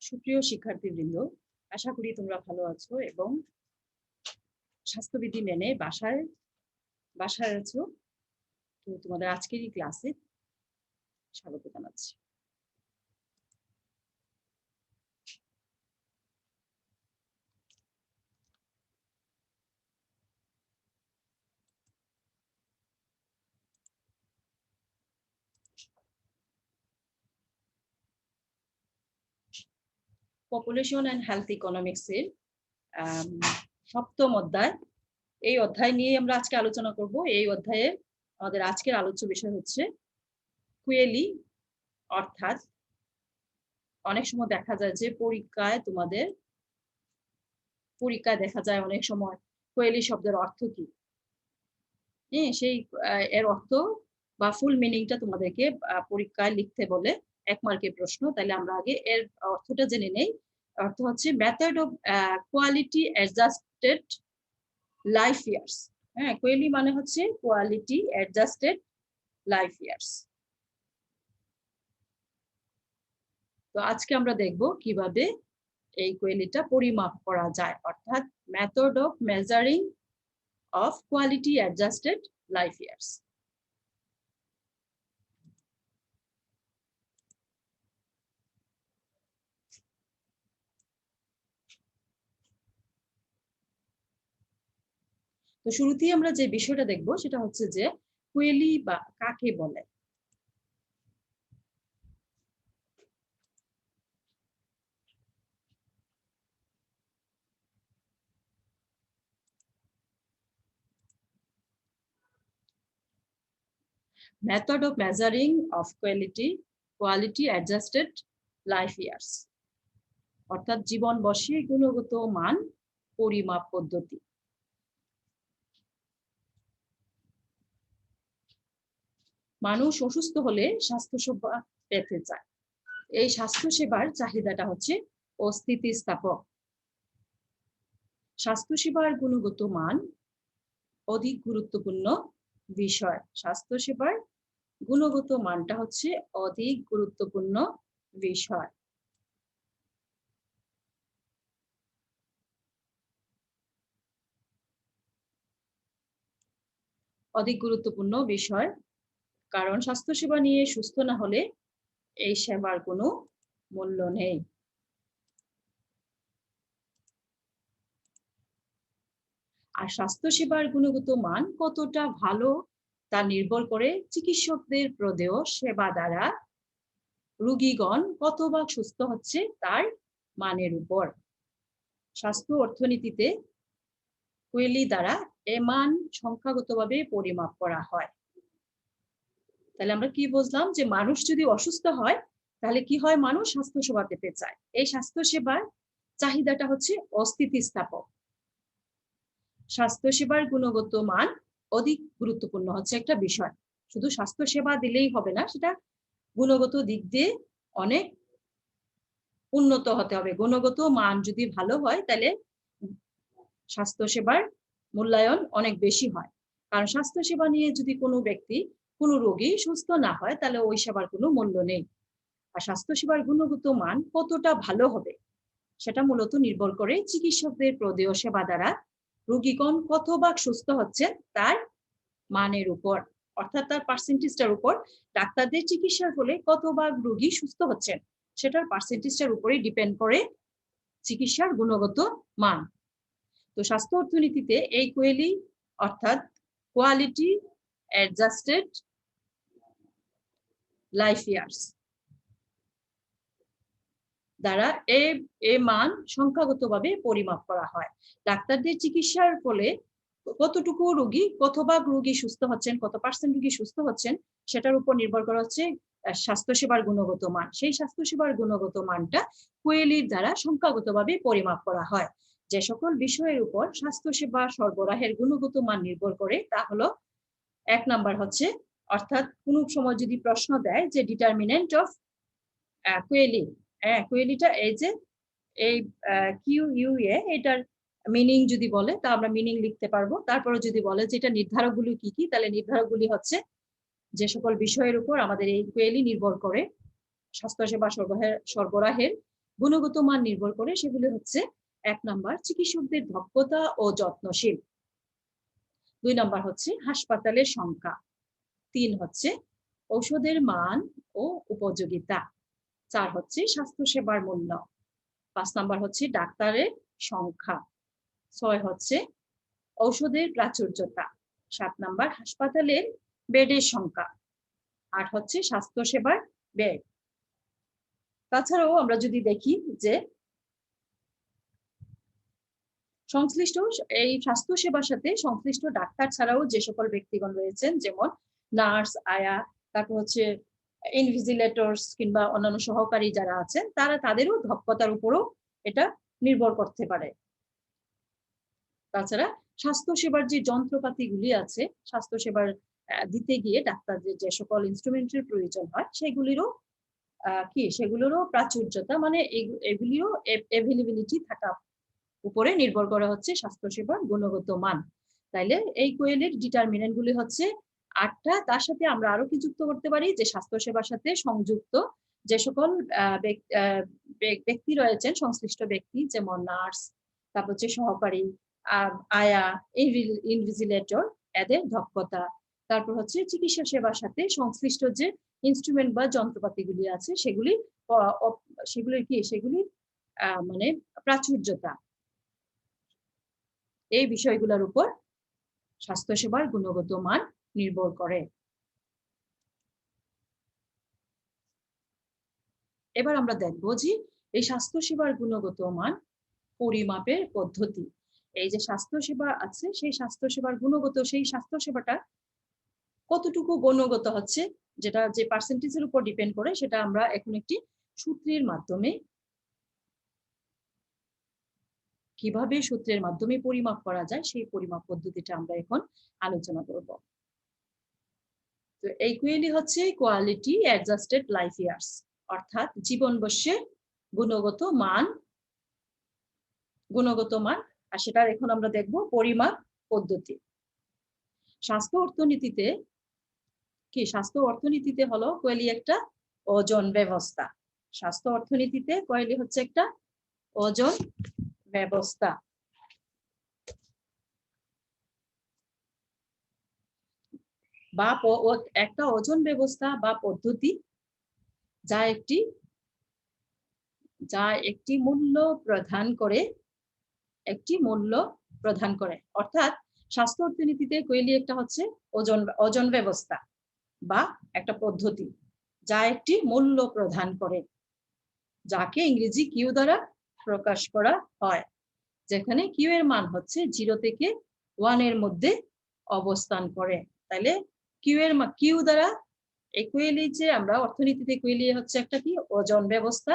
সুপ্রিয় শিক্ষার্থীবৃন্দ, আশা করি তোমরা ভালো আছো এবং স্বাস্থ্যবিধি মেনে বাসায় আছো। তো তোমাদের আজকের এই ক্লাসে স্বাগত জানাচ্ছি। পপুলেশন অ্যান্ড হেলথ ইকোনমিক্স এর সপ্তম অধ্যায়। এই অধ্যায় নিয়ে আমরা আজকে আলোচনা করব। এই অধ্যায়ে আমাদের আজকের আলোচ্য বিষয় হচ্ছে কুয়েলি, অর্থাৎ অনেক সময় দেখা যায় যে পরীক্ষায় দেখা যায় অনেক সময় কুয়েলি শব্দের অর্থ কি, সেই এর অর্থ বা ফুল মিনিংটা তোমাদেরকে পরীক্ষায় লিখতে বলে, 1 মার্কের প্রশ্ন। তাহলে আমরা আগে এর অর্থটা জেনে নেই। অর্থ হচ্ছে method of quality adjusted life years. Koyeli মানে হচ্ছে কোয়ালিটি অ্যাডজাস্টেড লাইফ ইয়ার্স। তো আজকে আমরা দেখব কিভাবে এই কোয়েলিটা পরিমাপ করা যায়, অর্থাৎ method of measuring of quality adjusted life years. তো শুরুতেই আমরা যে বিষয়টা দেখব সেটা হচ্ছে যে কোয়েলি বা কাকে বলে। Method of measuring of quality adjusted life years, অর্থাৎ জীবন বর্ষে গুণগত মান পরিমাপ পদ্ধতি। মানুষ অসুস্থ হলে স্বাস্থ্যসেবা পেতে চায়। এই স্বাস্থ্যসেবার চাহিদাটা হচ্ছে অস্থিতিস্থাপক। স্বাস্থ্যসেবার গুণগত মান অধিক গুরুত্বপূর্ণ বিষয়। স্বাস্থ্যসেবার গুণগত মানটা হচ্ছে অধিক গুরুত্বপূর্ণ বিষয়। অধিক গুরুত্বপূর্ণ বিষয়, কারণ স্বাস্থ্যসেবা নিয়ে সুস্থ না হলে এই সেবার কোনো মূল্য নেই। আর স্বাস্থ্যসেবার গুণগত মান কতটা ভালো তা নির্ভর করে চিকিৎসকদের প্রদেয় সেবা দ্বারা রোগীগণ কতভাগ সুস্থ হচ্ছে তার মানের উপর। স্বাস্থ্য অর্থনীতিতে কোয়েলি দ্বারা এ মান সংখ্যাগতভাবে পরিমাপ করা হয়। তাহলে আমরা কি বুঝলাম, যে মানুষ যদি অসুস্থ হয় তাহলে কি হয়, মানুষ স্বাস্থ্যসেবা পেতে চায়। এই স্বাস্থ্যসেবার চাহিদাটা হচ্ছে অস্থিতিস্থাপক। স্বাস্থ্যসেবার গুণগত মান অধিক গুরুত্বপূর্ণ হচ্ছে একটা বিষয়। শুধু স্বাস্থ্যসেবা দিলেই হবে না, সেটা গুণগত দিক দিয়ে অনেক উন্নত হতে হবে। গুণগত মান যদি ভালো হয় তাহলে স্বাস্থ্যসেবার মূল্যায়ন অনেক বেশি হয়। কারণ স্বাস্থ্যসেবা নিয়ে যদি কোনো রোগী সুস্থ না হয় তাহলে ওই সেবার কোনো মূল্য নেই। আর স্বাস্থ্যসেবার গুণগত মান কতটা ভালো হবে সেটা মূলত নির্ভর করে চিকিৎসকদের প্রদেয় সেবা দ্বারা রোগীগণ কতভাগ সুস্থ হচ্ছে তার মানের উপর, অর্থাৎ তার পার্সেন্টেজটার উপর। ডাক্তারদের চিকিৎসার ফলে কতভাগ রোগী সুস্থ হচ্ছেন সেটার পার্সেন্টেজটার উপরেই ডিপেন্ড করে চিকিৎসার গুণগত মান। তো স্বাস্থ্য অর্থনীতিতে এই কোয়েলি অর্থাৎ কোয়ালিটি অ্যাডজাস্টেড লাইফ ইয়ার্স দ্বারা এ মান সংখ্যাগতভাবে পরিমাপ করা হয়। ডাক্তারদের চিকিৎসার ফলে কতটুকু রোগী, কতভাগ রোগী সুস্থ হচ্ছেন, কত পার্সেন্ট রোগী সুস্থ হচ্ছেন সেটার উপর নির্ভর করা হচ্ছে স্বাস্থ্যসেবার গুণগত মান। সেই স্বাস্থ্যসেবার গুণগত মানটা কোয়েলির দ্বারা সংখ্যাগতভাবে পরিমাপ করা হয়। যে সকল বিষয়ের উপর স্বাস্থ্যসেবা সরবরাহের গুণগত মান নির্ভর করে তা হলো 1 নাম্বার হচ্ছে, অর্থাৎ কোনো সময় যদি প্রশ্ন দেয় যে ডিটারমিনেন্ট অফ কোয়েলি, কোয়েলিটা এই যে এই QUA, এটার মিনিং যদি বলে তা আমরা মিনিং লিখতে পারবো। তারপরে যদি বলে যে এটা নির্ধারকগুলি কি কি, তাহলে নির্ধারকগুলি হচ্ছে যে সকল বিষয়ের উপর আমাদের এই কোয়েলি নির্ভর করে স্বাস্থ্যসেবা সরবরাহের গুণগত মান নির্ভর করে সেগুলি হচ্ছে 1 নাম্বার চিকিৎসকদের দক্ষতা ও যত্নশীল, 2 নাম্বার হচ্ছে হাসপাতালের সংখ্যা, 3 হচ্ছে ঔষধের মান ও উপযোগিতা, 4 হচ্ছে স্বাস্থ্যসেবার মূল্য, 5 নাম্বার হচ্ছে ডাক্তারের সংখ্যা, 6 হচ্ছে ঔষধের প্রাচুর্যতা, 7 নাম্বার হাসপাতালের বেডের সংখ্যা, 8 হচ্ছে স্বাস্থ্যসেবার ব্যয়। তাছাড়াও আমরা যদি দেখি যে সংশ্লিষ্ট এই স্বাস্থ্যসেবার সাথে সংশ্লিষ্ট ডাক্তার ছাড়াও যে সকল ব্যক্তিগণ রয়েছেন, যেমন নার্স, আয়া, তারপর হচ্ছে ইনভিজিলেটরস কিংবা অন্যান্য সহকারী যারা আছেন, তাদেরও দক্ষতার উপরও এটা নির্ভর করতে পারে। তাছাড়া স্বাস্থ্যসেবার যে যন্ত্রপাতিগুলি আছে, স্বাস্থ্যসেবার দিতে গিয়ে ডাক্তারদের যে সকল ইনস্ট্রুমেন্টের প্রয়োজন হয় সেগুলোরও প্রাচুর্যতা, মানে এগুলিও অ্যাভেলেবিলিটি থাকা উপরে নির্ভর করা হচ্ছে স্বাস্থ্যসেবার গুণগত মান। তাইলে এই কোয়েলের ডিটারমিনেন্ট গুলি হচ্ছে 8টা। তার সাথে আমরা আরো কি যুক্ত করতে পারি, যে স্বাস্থ্যসেবার সাথে সংযুক্ত যে সকল ব্যক্তি রয়েছেন, সংশ্লিষ্ট ব্যক্তি, যেমন নার্স, তারপর হচ্ছে সহকারী, আয়া, ইনভিজিলেটর, এদের দক্ষতা, তারপর হচ্ছে চিকিৎসা সেবার সাথে সংশ্লিষ্ট যে ইনস্ট্রুমেন্ট বা যন্ত্রপাতিগুলি আছে সেগুলির মানে প্রাচুর্যতা, এই বিষয়গুলোর উপর স্বাস্থ্যসেবার গুণগত মান নির্ভর করে। এবার আমরা দেখব যে এই স্বাস্থ্যসেবার গুণগত মান পরিমাপের পদ্ধতি। এই যে স্বাস্থ্যসেবা আছে, সেই স্বাস্থ্যসেবার গুণগত, সেই স্বাস্থ্যসেবাটা কতটুকু গুণগত হচ্ছে, যেটা যে পার্সেন্টেজের উপর ডিপেন্ড করে, সেটা আমরা এখন একটি সূত্রের মাধ্যমে, কিভাবে সূত্রের মাধ্যমে পরিমাপ করা যায় সেই পরিমাপ পদ্ধতিটা আমরা এখন আলোচনা করব। তো এই কোয়েলি হচ্ছে কোয়ালিটি অ্যাডজাস্টেড লাইফ ইয়ার্স, অর্থাৎ জীবন বর্ষে গুণগত মান, আর সেটা এখন আমরা দেখব পরিমাপ পদ্ধতি। স্বাস্থ্য অর্থনীতিতে হলো কোয়েলি একটা ওজন ব্যবস্থা। স্বাস্থ্য অর্থনীতিতে কোয়েলি হচ্ছে একটা ওজন ব্যবস্থা। বা একটা ওজন ব্যবস্থা বা পদ্ধতি যা একটি মূল্য প্রদান করে, অর্থাৎ স্বাস্থ্য অর্থনীতিতে কোয়েলি একটা হচ্ছে ওজন ব্যবস্থা বা একটা পদ্ধতি যা একটি মূল্য প্রদান করে, যাকে ইংরেজি কিউ দ্বারা প্রকাশ করা হয়, যেখানে কিউ এর মান হচ্ছে 0 থেকে 1 এর মধ্যে অবস্থান করে। তাহলে কিউ দ্বারা এই কোয়েলি, যে আমরা অর্থনীতিতে কোয়েলি হচ্ছে একটা কি ওজন ব্যবস্থা,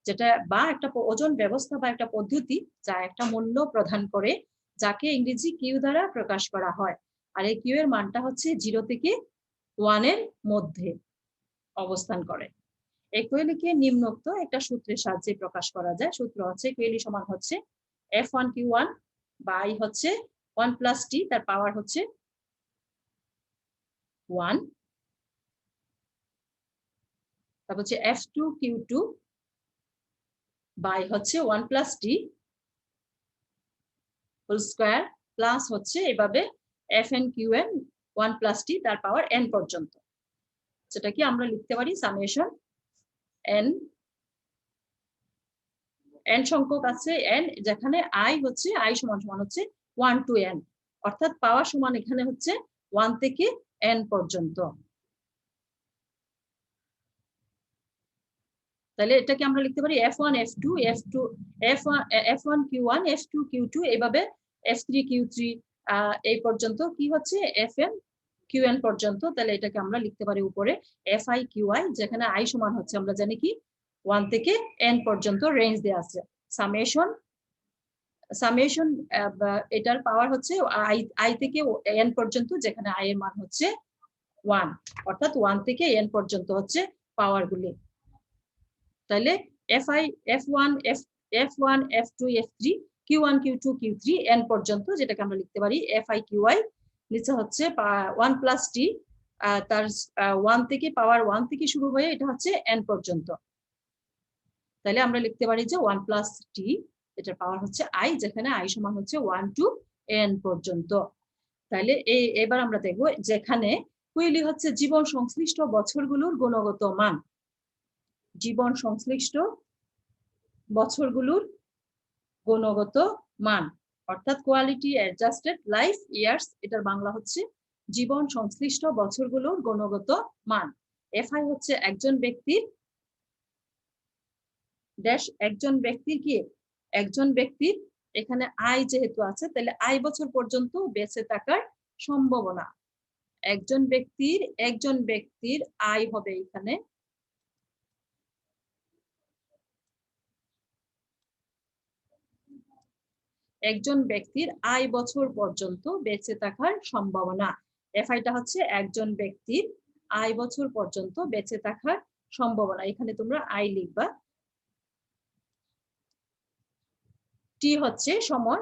যেটা বা একটা ওজন ব্যবস্থা বা একটা পদ্ধতি যা একটা মূল্য প্রদান করে, যাকে ইংরেজি কিউ দ্বারা প্রকাশ করা হয়। আর এই কিউ এর মানটা হচ্ছে 0 থেকে 1 এর মধ্যে অবস্থান করে। এই কোয়েলিকে নিম্নোক্ত একটা সূত্রের সাহায্যে প্রকাশ করা যায়। সূত্র হচ্ছে কোয়েলি সমান হচ্ছে F1Q1 বাই হচ্ছে 1 প্লাস টি, তার পাওয়ার হচ্ছে 1, তারপর হচ্ছে F2Q2 বাই হচ্ছে 1 প্লাস টি হোল স্কয়ার প্লাস হচ্ছে এভাবে FNQN 1 প্লাস টি তার পাওয়ার n পর্যন্ত, যেটা কি আমরা লিখতে পারি সামেশন n সংখ্যক আছে n, যেখানে i সমান হচ্ছে 1 to n, অর্থাৎ পাওয়ার সমান এখানে হচ্ছে 1 থেকে n পর্যন্ত। তাহলে এটাকে আমরা লিখতে পারি F1 F2 F1 Q1 F2 Q2 এইভাবে F3 Q3 এই পর্যন্ত কি হচ্ছে Fn Qn পর্যন্ত। তাহলে এটাকে আমরা লিখতে পারি উপরে Fi Qi, যেখানে i সমান হচ্ছে আমরা জানি কি 1 থেকে n পর্যন্ত রেঞ্জ দেয়া আছে। সামেশন এটার পাওয়ার হচ্ছে i থেকে n পর্যন্ত, যেখানে i এর মান হচ্ছে 1, অর্থাৎ 1 থেকে n পর্যন্ত হচ্ছে পাওয়ার গুলি। তাহলে F1 F2 F3 Q1 Q2 Q3 n পর্যন্ত, যেটাকে আমরা লিখতে পারি Fi Qi, নিচে হচ্ছে 1 প্লাস টি, তার 1 থেকে পাওয়ার 1 থেকে শুরু হয়ে এটা হচ্ছে n পর্যন্ত। তাহলে আমরা লিখতে পারি যে 1 প্লাস টি, এটার পাওয়ার হচ্ছে আই, যেখানে আই সমান হচ্ছে 1 টু n পর্যন্ত। তাহলে এবার আমরা দেখব যেখানে কুইলি হচ্ছে জীবন সংশ্লিষ্ট বছরগুলোর গুণগত মান। জীবন সংশ্লিষ্ট বছরগুলোর গুণগত মান, অর্থাৎ কোয়ালিটি অ্যাডজাস্টেড লাইফ ইয়ার্স, এটার বাংলা হচ্ছে জীবন সংশ্লিষ্ট বছরগুলোর গুণগত মান। এফআই হচ্ছে একজন ব্যক্তির ড্যাশ, একজন ব্যক্তির কি, একজন ব্যক্তির, এখানে আয় যেহেতু আছে তাহলে আয় বছর পর্যন্ত বেঁচে থাকার সম্ভাবনা। একজন ব্যক্তির আয় হবে এখানে একজন ব্যক্তির আয় বছর পর্যন্ত বেঁচে থাকার সম্ভাবনা। এফআইটা হচ্ছে একজন ব্যক্তির আয় বছর পর্যন্ত বেঁচে থাকার সম্ভাবনা। এখানে তোমরা আই লিখবা। টি হচ্ছে সময়,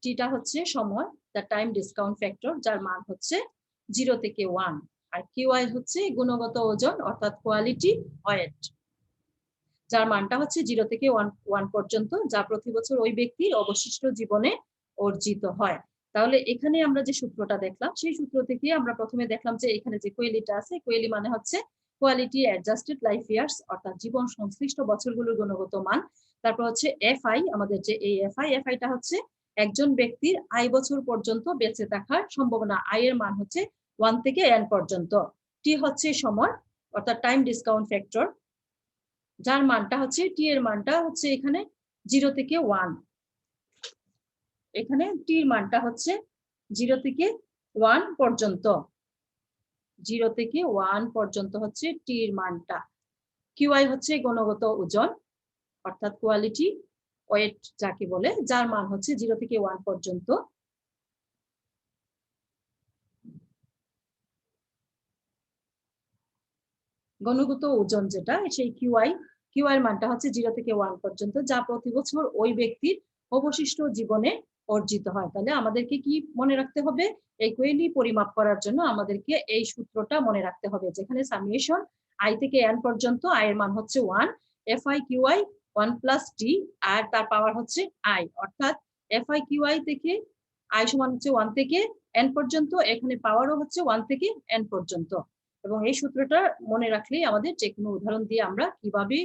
টিটা হচ্ছে সময়, দ্য টাইম ডিসকাউন্ট ফ্যাক্টর, যার মান হচ্ছে 0 থেকে 1। আর কিউআই হচ্ছে গুণগত ওজন অর্থাৎ কোয়ালিটি ওয়েট, যার মানটা হচ্ছে 0 থেকে 1 পর্যন্ত, যা প্রতি বছর ওই ব্যক্তির অবশিষ্ট জীবনে অর্জিত হয়। তাহলে এখানে আমরা যে সূত্রটা দেখলাম সেই সূত্র থেকে আমরা প্রথমে দেখলাম যে এখানে যে কোয়েলিটা আছে, কোয়েলি মানে হচ্ছে কোয়ালিটি অ্যাডজাস্টেড লাইফ ইয়ার্স, অর্থাৎ জীবন সংশ্লিষ্ট বছরগুলোর গুণগত মান। তারপর হচ্ছে এফআই, আমাদের যে এই এফআইটা হচ্ছে একজন ব্যক্তির আয় বছর পর্যন্ত বেঁচে থাকার সম্ভাবনা, আয়ের মান হচ্ছে 1 থেকে n পর্যন্ত। টি হচ্ছে সময় অর্থাৎ টাইম ডিসকাউন্ট ফ্যাক্টর, যার মানটা হচ্ছে টি এর মানটা হচ্ছে এখানে 0 থেকে 1। এখানে টির মানটা হচ্ছে 0 থেকে 1 পর্যন্ত, 0 থেকে 1 পর্যন্ত হচ্ছে টির মানটা। কিউআই হচ্ছে গুণগত ওজন অর্থাৎ কোয়ালিটি ওয়েট যাকে বলে, যার মান হচ্ছে 0 থেকে 1 পর্যন্ত। গুণগত ওজন যেটা সেই কিউআই এর মানটা হচ্ছে 0 থেকে 1 পর্যন্ত, যা প্রতি বছর ওই ব্যক্তির অবশিষ্ট জীবনে অর্জিত হয়। তাহলে আমাদেরকে কি মনে রাখতে হবে, এই কোয়েলি পরিমাপ করার জন্য আমাদেরকে এই সূত্রটা মনে রাখতে হবে, যেখানে সামেশন আই থেকে n পর্যন্ত, আই এর মান হচ্ছে 1, এফআই কিউআই 1 প্লাস টি, আর তার পাওয়ার হচ্ছে আই, অর্থাৎ এফআই কিউআই থেকে আই সমান হচ্ছে 1 থেকে n পর্যন্ত, এখানে পাওয়ারও হচ্ছে 1 থেকে n পর্যন্ত। এবং এই সূত্রটা মনে রাখলেই আমাদের যে কোনো উদাহরণ দিয়ে আমরা কিভাবে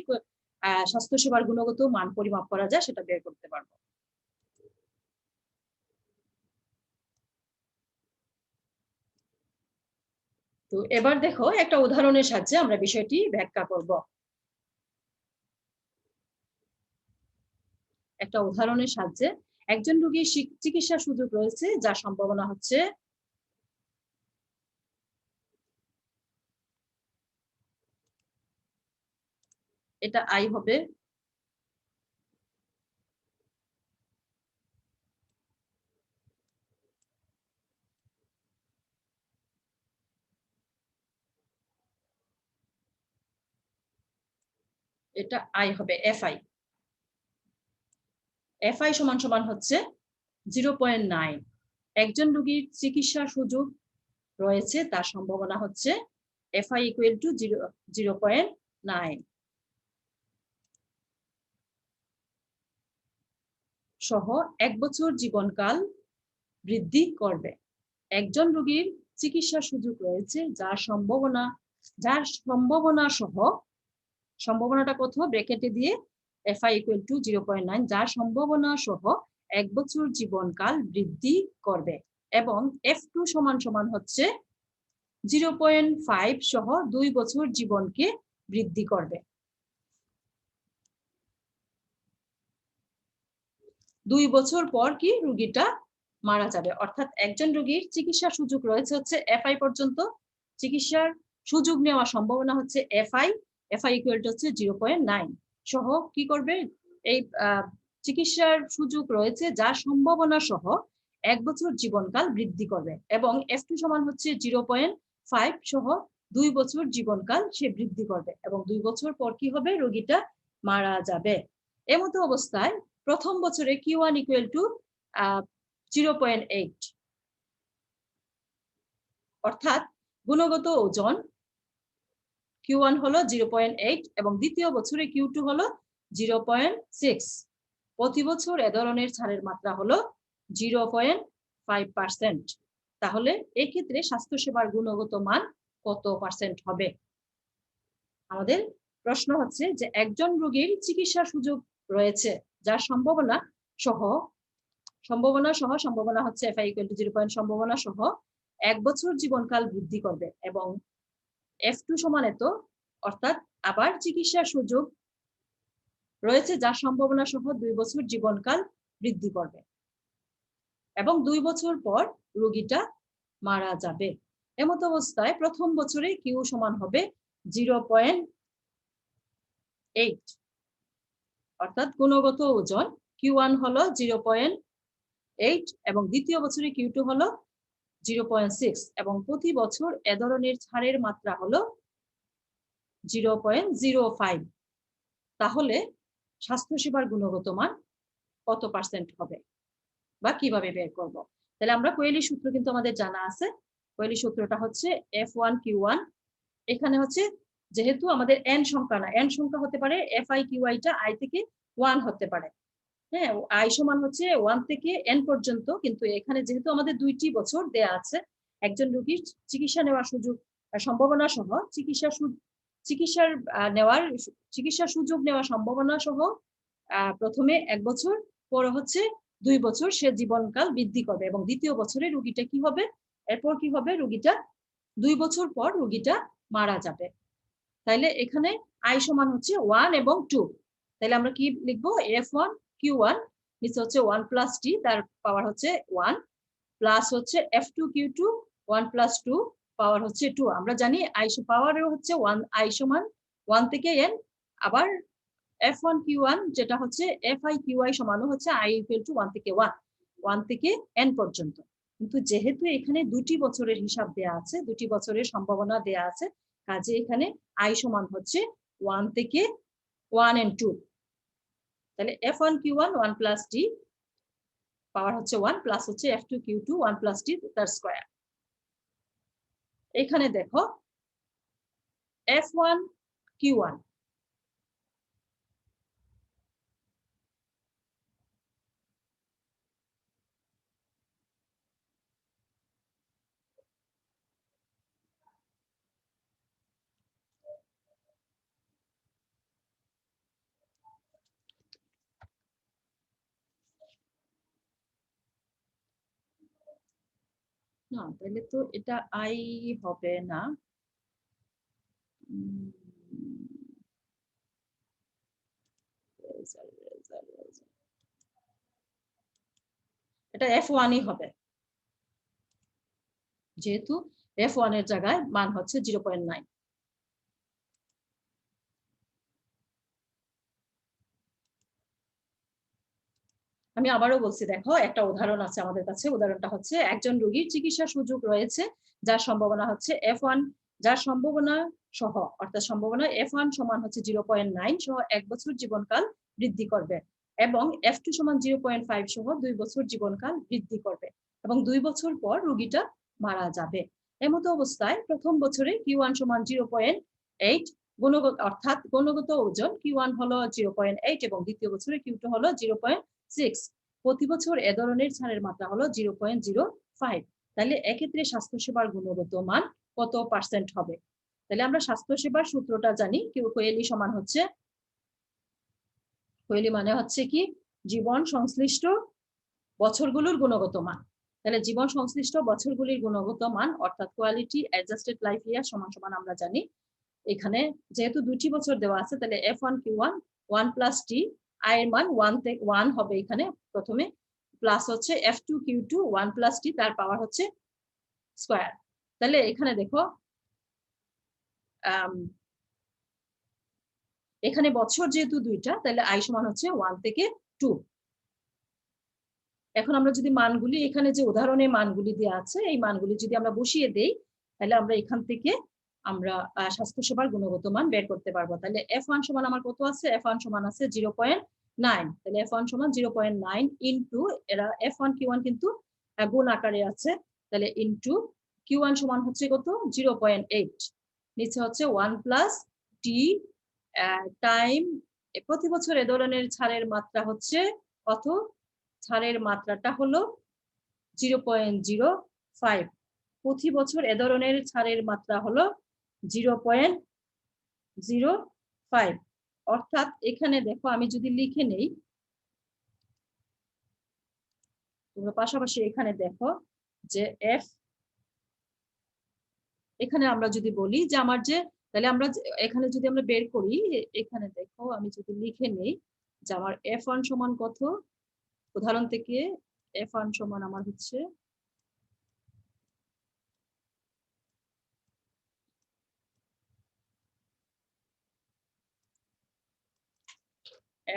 স্বাস্থ্যসেবার গুণগত মান পরিমাপ করা যায় সেটা বের করতে পারবো। তো এবার দেখো একটা উদাহরণের সাহায্যে আমরা বিষয়টি ব্যাখ্যা করব। একটা উদাহরণের সাহায্যে, একজন রোগীর চিকিৎসার সুযোগ রয়েছে যার সম্ভাবনা হচ্ছে, এটা আই হবে, এটা আই হবে এফআই। এফআই সমান সমান হচ্ছে 0.9। একজন রোগীর চিকিৎসার সুযোগ রয়েছে তার সম্ভাবনা হচ্ছে এফআই ইকুয়াল টু 0.9 সহ 1 বছর জীবনকাল বৃদ্ধি করবে। একজন রোগীর চিকিৎসার সুযোগ রয়েছে যার সম্ভাবনা সহ, সম্ভাবনাটা কত ব্র্যাকেটে দিয়ে এফআই ইকুয়াল টু 0.9, যার সম্ভাবনা সহ 1 বছর জীবনকাল বৃদ্ধি করবে, এবং F2 সমান সমান হচ্ছে 0.5 সহ 2 বছর জীবনকে বৃদ্ধি করবে। 2 বছর পর কি রোগীটা মারা যাবে, অর্থাৎ একজন রোগীর চিকিৎসার সুযোগ রয়েছে হচ্ছে এফআই পর্যন্ত, চিকিৎসার সুযোগ নেওয়ার সম্ভাবনা হচ্ছে এফআই ইকুয়াল টু হচ্ছে 0.9 সহ কি করবে, এই চিকিৎসার সুযোগ রয়েছে যার সম্ভাবনা সহ 1 বছর জীবনকাল বৃদ্ধি করবে, এবং F2 সমান হচ্ছে 0.5 সহ 2 বছর জীবনকাল সে বৃদ্ধি করবে, এবং 2 বছর পর কি হবে, রোগীটা মারা যাবে। এমতো অবস্থায় প্রথম বছরে Q1 ইকুয়াল টু 0.8, অর্থাৎ গুণগত ওজন Q1 হলো 0.8 এবং দ্বিতীয় বছরে Q2 হলো 0.6। প্রতি বছর এ ধরনের ছাড়ের মাত্রা হলো 0.5%। তাহলে এই ক্ষেত্রে স্বাস্থ্যসেবার গুণগত মান কত পার্সেন্ট হবে? আমাদের প্রশ্ন হচ্ছে যে একজন রোগীর চিকিৎসা সুযোগ রয়েছে যার সম্ভাবনা হচ্ছে FI = 0 সম্ভাবনা সহ 1 বছর জীবনকাল বৃদ্ধি করবে এবং F2 সমান এত, অর্থাৎ আবার চিকিৎসা সুযোগ রয়েছে যার সম্ভাবনা সহ 2 বছর জীবনকাল বৃদ্ধি করবে এবং 2 বছর পর রোগীটা মারা যাবে। এমত অবস্থায় প্রথম বছরে Q সমান হবে 0.8, অর্থাৎ গুণগত ওজন Q1 হলো 0.8 এবং দ্বিতীয় বছরে Q2 হলো 0.6 এবং প্রতি বছর এ ধরনের ছাড়ের মাত্রা হলো 0.05। তাহলে স্বাস্থ্যসেবার গুণগত মান কত পার্সেন্ট হবে বা কিভাবে বের করব? তাহলে আমরা কোয়েলি সূত্র কিন্তু আমাদের জানা আছে। কোয়েলি সূত্রটা হচ্ছে F1Q1। এখানে হচ্ছে যেহেতু আমাদের n সংখ্যা না, n সংখ্যা হতে পারে FIQI টা i থেকে 1 হতে পারে। হ্যাঁ, i সমান হচ্ছে 1 থেকে n পর্যন্ত, কিন্তু এখানে যেহেতু আমাদের 2টি বছর দেয়া আছে, একজন রোগীর চিকিৎসা নেওয়ার সুযোগ সম্ভাবনা সহ চিকিৎসা সুযোগ নেওয়ার সম্ভাবনা সহ প্রথমে 1 বছর, পরে হচ্ছে 2 বছর সে জীবনকাল বৃদ্ধি করবে এবং দ্বিতীয় বছরে রোগীটা কি হবে, এরপর কি হবে, রোগীটা 2 বছর পর রোগীটা মারা যাবে। তাইলে এখানে i সমান হচ্ছে 1 এবং 2। তাহলে আমরা কি লিখবো, F1Q1 নিচে হচ্ছে 1 + t, তার পাওয়ার হচ্ছে 1, প্লাস হচ্ছে F2Q2 1 + 2 পাওয়ার হচ্ছে 2। আমরা জানি i পাওয়ারও হচ্ছে 1, i সমান 1 থেকে n। আবার F1Q1 যেটা হচ্ছে FIQI সমানও হচ্ছে i = 1 থেকে 1 থেকে n পর্যন্ত। কিন্তু যেহেতু এখানে 2টি বছরের হিসাব দেয়া আছে, 2টি বছরের সম্ভাবনা দেয়া আছে, কাজে এখানে i সমান হচ্ছে 1 থেকে 1 and 2। তাহলে F1Q1 1 + t পাওয়ার হচ্ছে 1 প্লাস হচ্ছে F2Q2 1 + t তার স্কয়ার। এখানে দেখো F1Q1 না, তাহলে তো এটা i হবে না। এটা F1ই হবে, যেহেতু F1 এর জায়গায় মান হচ্ছে 0.9। আমি আবারও বলছি, দেখো একটা উদাহরণ আছে আমাদের কাছে। উদাহরণটা হচ্ছে একজন রোগীর চিকিৎসা সুযোগ রয়েছে যার সম্ভাবনা হচ্ছে F1, যার সম্ভাবনা সহ, অর্থাৎ সম্ভাবনা F1 সমান হচ্ছে 0.9 সহ 1 বছর জীবনকাল বৃদ্ধি করবে এবং F2 সমান 0.5 সহ 2 বছর জীবনকাল বৃদ্ধি করবে এবং 2 বছর পর রোগীটা মারা যাবে। এমতো অবস্থায় প্রথম বছরে Q1 সমান 0.8 গুণগত, অর্থাৎ গুণগত ওজন Q1 হলো 0.8 এবং দ্বিতীয় বছরে Q2 হলো 0.6। প্রতি বছর এ ধরনের ছাড়ের মাত্রা হলো 0.05। তাহলে এক্ষেত্রে স্বাস্থ্যসেবার গুণগত মান কত পার্সেন্ট হবে? তাহলে আমরা স্বাস্থ্যসেবার সূত্রটা জানি, কোয়েলি সমান হচ্ছে, কোয়েলি মানে হচ্ছে কি, জীবন সংশ্লিষ্ট বছরগুলোর গুণগত মান। তাহলে জীবন সংশ্লিষ্ট বছরগুলির গুণগত মান অর্থাৎ কোয়ালিটি অ্যাডজাস্টেড লাইফ ইয়ার সমান সমান আমরা জানি, এখানে যেহেতু 2টি বছর দেওয়া আছে, তাহলে F1Q1 1 + t, i এর মান 1 হবে এখানে প্রথমে, প্লাস হচ্ছে F2Q2 1 + t তার পাওয়ার হচ্ছে স্কয়ার। তাহলে এখানে দেখো এখানে বছর যেহেতু 2টা, তাহলে i সমান হচ্ছে 1 থেকে 2। এখন আমরা যদি মানগুলি, এখানে যে উদাহরণে মানগুলি দেওয়া আছে, এই মানগুলি যদি আমরা বসিয়ে দেই, তাহলে আমরা এখান থেকে আমরা স্বাস্থ্যসেবার গুণগত মান বের করতে পারবো। তাহলে F1 সমান আমার কত আছে, F1 সমান আছে 0.9। তাহলে F1 সমান 0.9 ইনটু, এরা F1Q1 কিন্তু গুণ আকারে আছে, তাহলে ইনটু Q1 সমান হচ্ছে কত 0.8, নিচে হচ্ছে 1 প্লাস টি টাইম। প্রতি বছর এ ধরনের ছাড়ের মাত্রা হচ্ছে কত, ছাড়ের মাত্রাটা হলো 0.05, প্রতি বছর এ ধরনের ছাড়ের মাত্রা হলো 0.05। অর্থাৎ এখানে দেখো আমি যদি লিখে নেই, তোমরা পাশাপাশি এখানে দেখো যে এফ, এখানে আমরা যদি বলি যে আমার যে, তাহলে আমরা এখানে যদি আমরা বের করি, এখানে দেখো আমি যদি লিখে নেই যে আমার F1 সমান কত, উদাহরণ থেকে F1 সমান আমার হচ্ছে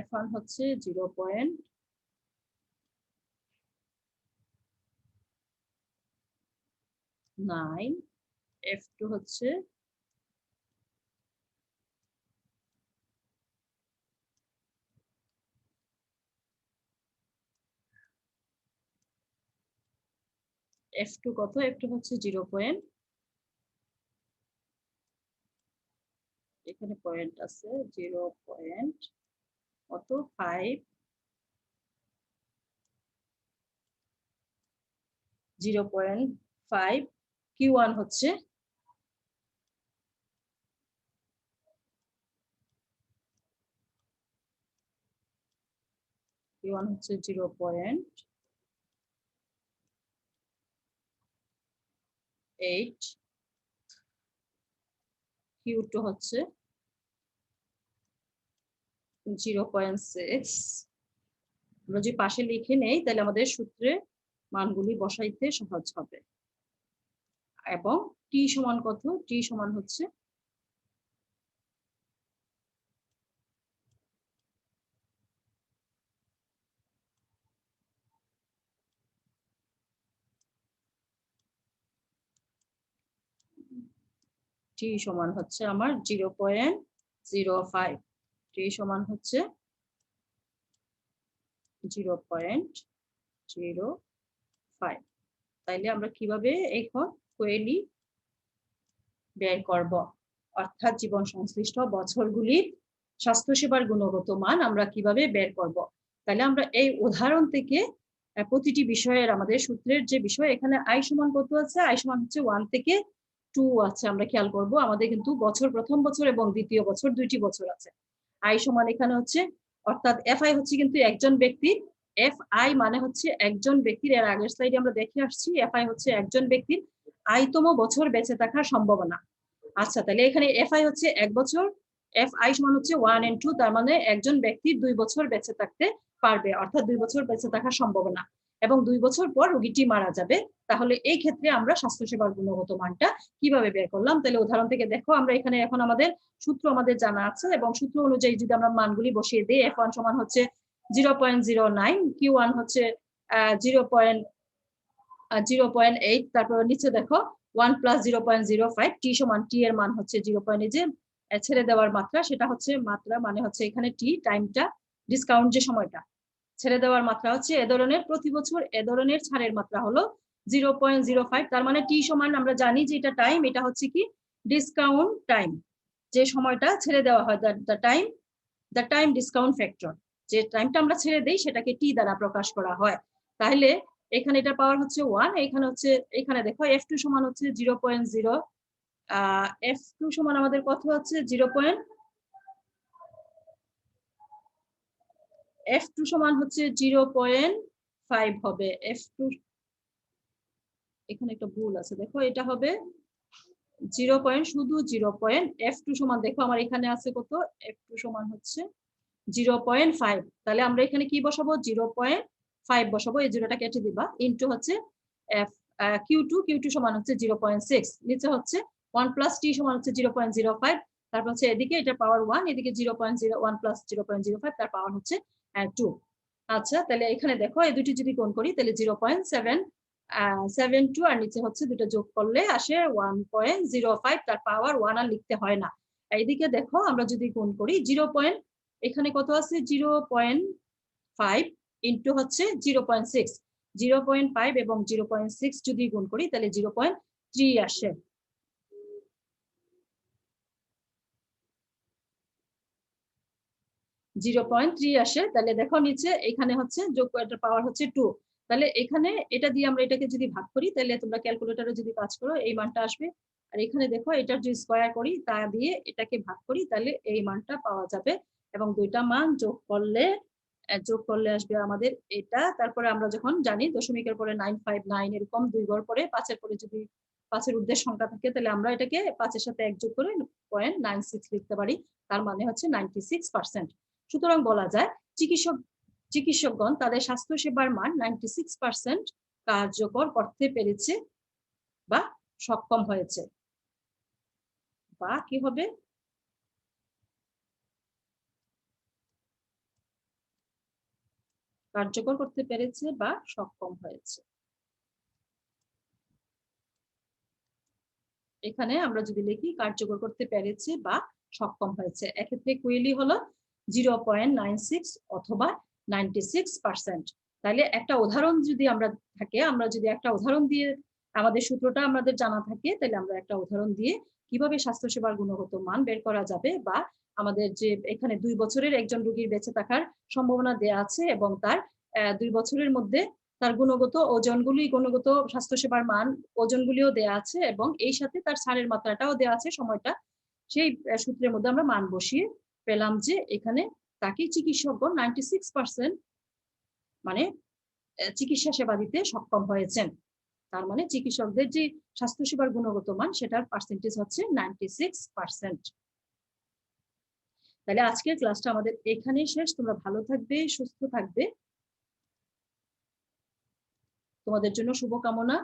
F1 হচ্ছে 0.9, F2 হচ্ছে F2 কত, F2 হচ্ছে 0. এখানে পয়েন্ট আছে 0.5, 0.5। Q1 হচ্ছে Q1 হচ্ছে 0.8, Q2 হচ্ছে 0.6। আমরা যদি পাশে লিখে নেই তাহলে আমাদের সূত্রে মানগুলি বসাইতে সহজ হবে। এবং টি সমান কত, টি সমান হচ্ছে টি সমান হচ্ছে আমার 0.05, টি সমান হচ্ছে 0.05। তাইলে আমরা কিভাবে এখন কোয়েলি বের করব, অর্থাৎ জীবন সংশ্লিষ্ট বছরগুলির স্বাস্থ্যসেবার গুণগত মান আমরা কিভাবে বের করব। তাহলে আমরা এই উদাহরণ থেকে প্রতিটি বিষয়ের আমাদের সূত্রের যে বিষয়, এখানে আই সমান কত আছে, আই সমান হচ্ছে 1 থেকে 2 আছে। আমরা খেয়াল করব আমাদের কিন্তু বছর, প্রথম বছর এবং দ্বিতীয় বছর, দুইটি বছর আছে। আই সমান এখানে হচ্ছে, অর্থাৎ এফ আই হচ্ছে কিন্তু একজন ব্যক্তির, এফ আই মানে হচ্ছে একজন ব্যক্তির, এর আগের স্লাইডে আমরা দেখে আসছি এফ আই হচ্ছে একজন ব্যক্তির আইতম বছর বেঁচে থাকার সম্ভাবনা। আচ্ছা, তাহলে এখানে এফ আই হচ্ছে 1 বছর, এফ আই সমান হচ্ছে 1 and 2, তার মানে একজন ব্যক্তি 2 বছর বেঁচে থাকতে পারবে, অর্থাৎ 2 বছর বেঁচে থাকার সম্ভাবনা, এবং 2 বছর পর রোগীটি মারা যাবে। তাহলে এই ক্ষেত্রে আমরা স্বাস্থ্যসেবার গুণগত মানটা কিভাবে বের করলাম, তাহলে উদাহরণ থেকে দেখো আমরা এখানে এখন আমাদের সূত্র আমাদের জানা আছে, এবং সূত্র অনুযায়ী যদি আমরা মানগুলি বসিয়ে দিই, F1 সমান হচ্ছে 0.09, Q1 হচ্ছে 0.8, তারপর নিচে দেখো 1 প্লাস 0.05, টি সমান, টি এর মান হচ্ছে 0.8, যে ছেড়ে দেওয়ার মাত্রা, সেটা হচ্ছে মাত্রা মানে হচ্ছে এখানে টি টাইমটা, ডিসকাউন্ট যে সময়টা, ছেড়ে দেওয়ার মাত্রা হচ্ছে এ ধরনের, প্রতি বছর এ ধরনের ছাড়ের মাত্রা হলো 0.05। তার মানে টি সমান আমরা জানি যে এটা টাইম, এটা হচ্ছে কি ডিসকাউন্ট টাইম, যে সময়টা ছেড়ে দেওয়া হয়, দ্য টাইম ডিসকাউন্ট ফ্যাক্টর, যে টাইমটা আমরা ছেড়ে দেই সেটাকে টি দ্বারা প্রকাশ করা হয়। তাহলে এখানে এটা পাওয়ার হচ্ছে 1, এখানে হচ্ছে, এখানে দেখো F2 সমান হচ্ছে 0.0, F2 সমান আমাদের কত হচ্ছে F2 সমান হচ্ছে 0.5 হবে। F2 এখানে একটা ভুল আছে, দেখো এটা হবে 0. শুধু 0. F2 সমান দেখো আমার এখানে আছে কত, F2 সমান হচ্ছে 0.5। তাহলে আমরা এখানে কি বসাবো, 0.5 বসাবো, এই জিরোটা কেটে দিবা, ইনটু হচ্ছে Q2 সমান হচ্ছে 0.6, নিচে হচ্ছে 1 প্লাস টি সমান হচ্ছে 0.05, তারপর হচ্ছে এদিকে এটা পাওয়ার 1, এদিকে 0.01 প্লাস 0.05, তার পাওয়ার হচ্ছে 2। আচ্ছা, তাহলে এখানে দেখো এই দুটি যদি গুণ করি তাহলে 0.772, আর নিচে হচ্ছে দুটো যোগ করলে আসে 1.05, তার পাওয়ার 1 আর লিখতে হয় না। এইদিকে দেখো আমরা যদি গুণ করি 0. এখানে কত আছে 0.5 ইন্টু হচ্ছে 0.6, 0.5 এবং 0.6 যদি গুণ করি তাহলে 0.3 আসে। 0.3 আসে, তাহলে দেখো নিচে এখানে হচ্ছে যোগ এটার পাওয়ার হচ্ছে 2। তাহলে এখানে এটা দিয়ে আমরা এটাকে যদি ভাগ করি, তাহলে তোমরা ক্যালকুলেটরে যদি কাজ করো এই মানটা আসবে। আর এখানে দেখো এটার যদি স্কয়ার করি, তা দিয়ে এটাকে ভাগ করি, তাহলে এই মানটা পাওয়া যাবে। এবং দুইটা মান যোগ করলে আসবে আমাদের এটা। তারপরে আমরা যখন জানি দশমিকের পরে 959 এরকম 2 ঘর পরে 5 এর পরে যদি 5 এর ঊর্ধ্বে সংখ্যা থাকে, তাহলে আমরা এটাকে 5 এর সাথে 1 যোগ করে 0.96 লিখতে পারি। তার মানে হচ্ছে 96%। সুতরাং বলা যায় চিকিৎসকগণ তাদের স্বাস্থ্যসেবার মান 96% কার্যকর করতে পেরেছে বা সক্ষম হয়েছে। বা কি হবে? কার্যকর করতে পেরেছে বা সক্ষম হয়েছে। এখানে আমরা যদি লিখি কার্যকর করতে পেরেছে বা সক্ষম হয়েছে, এক্ষেত্রে কুইলি হলো 0.96 অথবা 96%। তাহলে একটা উদাহরণ যদি আমরা যদি একটা উদাহরণ দিয়ে আমাদের সূত্রটা আমাদের জানা থাকে, তাহলে আমরা একটা উদাহরণ দিয়ে কিভাবে স্বাস্থ্যসেবার গুণগত মান বের করা যাবে, বা আমাদের যে এখানে 2 বছরের একজন রোগীর বেঁচে থাকার সম্ভাবনা দেয়া আছে এবং তার 2 বছরের মধ্যে তার গুণগত স্বাস্থ্যসেবার মান ওজনগুলিও দেয়া আছে এবং এই সাথে তার সারের মাত্রাটাও দেয়া আছে, সময়টা। সেই সূত্রের মধ্যে আমরা মান বসিয়ে পেলাম যে এখানে তাকে চিকিৎসকগণ 96% মানে চিকিৎসা সেবা দিতে সক্ষম হয়েছেন। তার মানে চিকিৎসকদের যে স্বাস্থ্যসেবার গুণগত মান সেটার পার্সেন্টেজ হচ্ছে 96%। তাহলে আজকের ক্লাসটা আমাদের এখানেই শেষ। তোমরা ভালো থাকবে, সুস্থ থাকবে। তোমাদের জন্য শুভকামনা।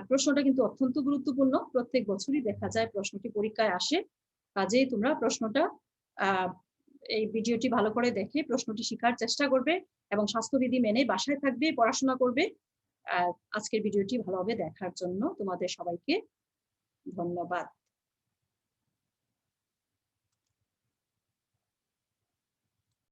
প্রশ্নটা কিন্তু অত্যন্ত গুরুত্বপূর্ণ, প্রত্যেক বছরই দেখা যায় প্রশ্নটি পরীক্ষায় আসে। কাজেই তোমরা প্রশ্নটা এই ভিডিওটি ভালো করে দেখে প্রশ্নটি শেখার চেষ্টা করবে এবং স্বাস্থ্যবিধি মেনে বাসায় থাকবে, পড়াশোনা করবে। আজকের ভিডিওটি ভালোভাবে দেখার জন্য তোমাদের সবাইকে ধন্যবাদ।